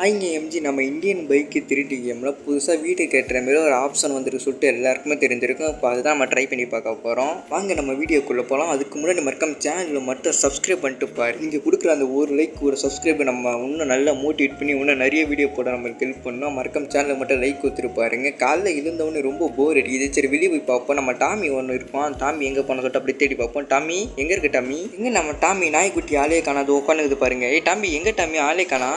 இங்கே எம்ஜி நம்ம Indian bike 3D கேமில் புதுசாக வீடு கட்டுற மாதிரி ஒரு ஆப்ஷன் வந்துருக்கு சொல்லிட்டு எல்லாருக்குமே தெரிஞ்சிருக்கும். இப்போ அதுதான் நம்ம ட்ரை பண்ணி பார்க்க போகிறோம். வாங்க நம்ம வீடியோக்குள்ளே போகலாம். அதுக்கு முன்னாடி மறக்காம சேனலில் மட்டும் சப்ஸ்கிரைப் பண்ணிட்டு பாரு. நீங்கள் கொடுக்குற அந்த ஒரு லைக் ஒரு சப்ஸ்கிரைப் நம்ம இன்னும் நல்லா மோட்டிவேட் பண்ணி இன்னும் நிறைய வீடியோ போட நம்மளுக்கு ஹெல்ப் பண்ணோம். மறக்காம சேனலில் மட்டும் லைக் கொடுத்துட்டு பாருங்க. காலைல இருந்தவொடனே ரொம்ப போர் அடிக்குது. சரி வெளியே போய் பார்ப்போம். நம்ம டாமி ஒன்று இருப்பான். டாமி எங்கே போன சொல்லிட்டு அப்படி தேடி பார்ப்போம். டாமி எங்கே இருக்கு? டாமி எங்கே? நம்ம டாமி நாய்க்குட்டி ஆளே காணாது உட்காந்துக்குது பாருங்க. ஏய் டாமி எங்கே? டாமி ஆளே காணா.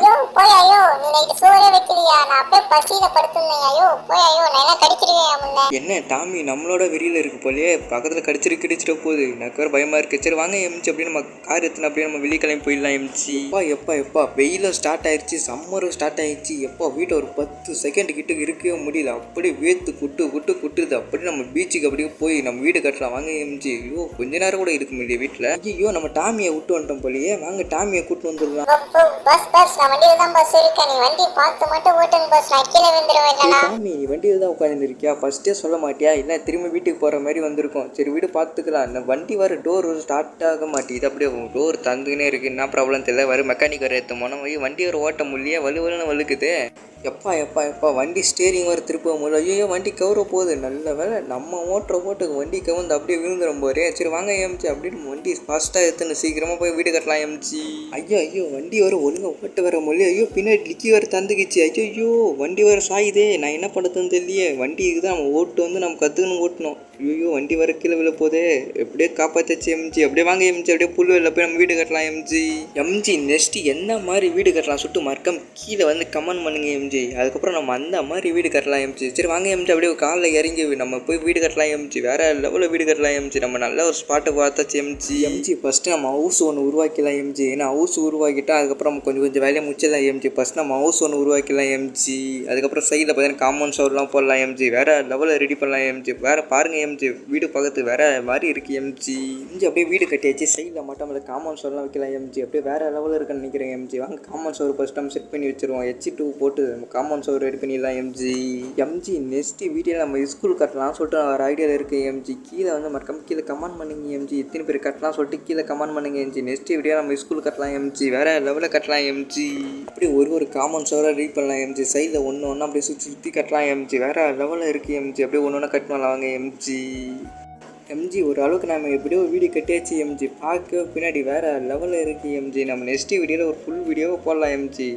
என்ன டாமி நம்மளோட வெளியில இருக்கு போலயே, பக்கத்துல கடிச்சிட்டு போகுது. எனக்கு வேற பயமா இருக்கு. சரி வாங்க எம்சி அப்படின்னு நம்ம கார் எடுத்துனா அப்படியே நம்ம வெளியே கிளம்பி போயிடலாம் எம்சி. எப்பா வெயிலும் ஸ்டார்ட் ஆயிடுச்சு, சம்மரும் ஸ்டார்ட் ஆயிடுச்சு. எப்பா வீட்டை ஒரு 10 செகண்ட் கிட்ட இருக்கவே முடியல. அப்படியே வேத்து குட்டுது. அப்படியே நம்ம பீச்சுக்கு அப்படியே போய் நம்ம வீடு கட்டலாம் வாங்க எம்சி. ஐயோ கொஞ்ச நேரம் கூட இருக்க முடியல வீட்டுல. ஐயோ நம்ம டாமியை விட்டு வந்துட்டோம் போலயே. வாங்க டாமியை கூட்டு வந்துடலாம். டாமி வண்டியில் தான் உட்காந்துருக்கியா? ஃபர்ஸ்டே சொல்ல மாட்டியா? இல்லை திரும்ப வீட்டுக்கு போகிற மாதிரி வந்திருக்கோம். சரி வீடு பார்த்துக்கலாம். இந்த வண்டி வர டோர் ஸ்டார்ட் ஆக மாட்டேங்குது. அப்படியே டோர் தந்துக்கினே இருக்குது. என்ன ப்ராப்ளம் தெரியல. வர மெக்கானிக் வர எடுத்து போனோம். வண்டி வர ஓட்ட முடியல. வலுவலுன்னு வலுக்குது. எப்பா வண்டி ஸ்டேரிங் வர திருப்ப முடியல. ஐயோ வண்டி கவர போகுது. நல்ல வேலை நம்ம ஓட்டுக்கு வண்டி கவர்ந்து அப்படியே விழுந்துடும் போறே. சரி வாங்க எம்சி அப்படின்னு வண்டி ஃபாஸ்ட்டாக எடுத்துன்னு சீக்கிரமாக போய் வீடு கட்டலாம் எம்சி. ஐயோ வண்டி வர ஒழுங்காக ஓட்ட வர முடியல. ஐயோ பின்னாடி லிக்கி வர தந்துக்கிச்சு. ஐயோ வண்டி வர சாயுதே. நான் என்ன பண்ணுறதுன்னு தெரியலையே. வண்டி இருக்குதான் நம்ம ஓட்டு வந்து நம்ம கற்றுக்கணும் ஓட்டணும். ஐயோ வண்டி வர கீழே விழ போதே. எப்படியே காப்பாற்றாச்சு எம்ஜி. அப்படியே வாங்க எம்ஜி அப்படியே புல்வெளியில் போய் நம்ம வீடு கட்டலாம் எம்ஜி நெக்ஸ்ட் என்ன மாதிரி வீடு கட்டலாம் சொல்லிட்டு மறக்காம கீழே வந்து கமெண்ட் பண்ணுங்க எம்ஜி. அதுக்கப்புறம் நம்ம அந்த மாதிரி வீடு கட்டலாம் எம்ஜி. சரி வாங்க எம்ஜி அப்படியே காலில் இறங்கி நம்ம போய் வீடு கட்டலாம் எம்ஜி. வேற லெவலில் வீடு கட்டலாம் எம்ஜி. நம்ம நல்ல ஒரு ஸ்பாட்டை பார்த்தாச்சு எம்ஜி ஃபஸ்ட்டு நம்ம ஹவுஸ் ஒன்று உருவாக்கலாம் எம்ஜி. ஏன்னா ஹவுஸ் உருவாக்கிட்டா அதுக்கப்புறம் நம்ம கொஞ்சம் வேலையை முடிச்சிடலாம் எம்ஜி. ஃபஸ்ட் நம்ம ஹவுஸ் ஒன்று உருவாக்கலாம் எம்ஜி. அதுக்கப்புறம் சைடில் பார்த்தீங்கன்னா காம்பவுண்ட் சவுர்லாம் போடலாம் எம்ஜி. வேற லெவலில் ரெடி பண்ணலாம் எம்ஜி. வேற பாருங்க எம்ஜி வீடு பார்க்கறது வேற மாதிரி இருக்கு எம்ஜி. அப்படியே வீடு கட்டியாச்சு. சைடில் மட்டும் நம்ம காம்பவுண்ட் சோர்லாம் வைக்கலாம் எம்ஜி. அப்படியே வேற லெவலில் இருக்குன்னு நினைக்கிறேன் எம்ஜி. வாங்க காம்பவுண்ட் சோர் ஃபர்ஸ்ட் நம்ம செட் பண்ணி வச்சிருவோம். H2 போட்டு நம்ம காம்பவுண்ட் சோர் ரெடி பண்ணிடலாம் எம்ஜி. நெக்ஸ்ட் வீடியோவில் நம்ம ஸ்கூல் கட்டலாம் சொல்லிட்டு ஒரு ஐடியாவில் இருக்கு எம்ஜி. கீழே வந்து மறக்காம கீழே கமெண்ட் பண்ணுங்க எம்ஜி. எத்தனை பேர் கட்டலாம் சொல்லிட்டு கீழே கமெண்ட் பண்ணுங்க எம்ஜி. நெக்ஸ்ட் வீடியோ நம்ம ஸ்கூல் கட்டலாம் எம்ஜி. வேற லெவலில் கட்டலாம் எம்ஜி. அப்படியே ஒரு காம்பவுண்ட் சோரை ரெடி பண்ணலாம் எம்ஜி. சைடில் ஒன்று அப்படியே சுற்றி கட்டலாம் எம்ஜி. வேற லெவலில் இருக்கு எம்ஜி. அப்படியே ஒன்று கட்டணும் வாங்க எம்ஜி ஒரு அளவுக்கு நம்ம எப்படியோ ஒரு வீடியோ கட்டியாச்சு எம்ஜி. பார்க்க பின்னாடி வேறு லெவலில் இருக்குது எம்ஜி. நம்ம நெக்ஸ்ட் வீடியோவில் ஒரு ஃபுல் வீடியோவை போடலாம் எம்ஜி.